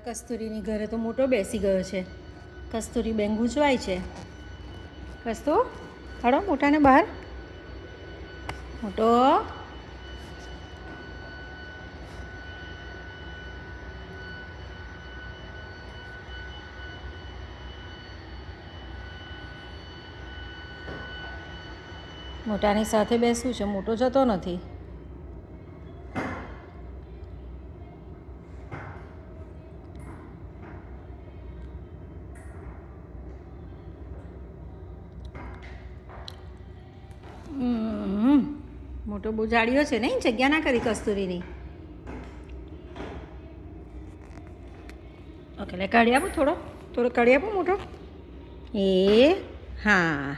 કસ્તુરીની ઘરે તો મોટો બેસી ગયો છે. કસ્તુરી બેન ગૂંચવાય છે. કસ્તુ હાડો મોટાને બહાર. મોટો મોટાની સાથે બેસવું છે. મોટો જતો નથી. મોટો બહુ જાડ્યો છે નહીં, જગ્યા ના કરી કસ્તુરીની. ઓકે લે કાઢી આપું થોડો કાઢી આપું મોટો. એ હા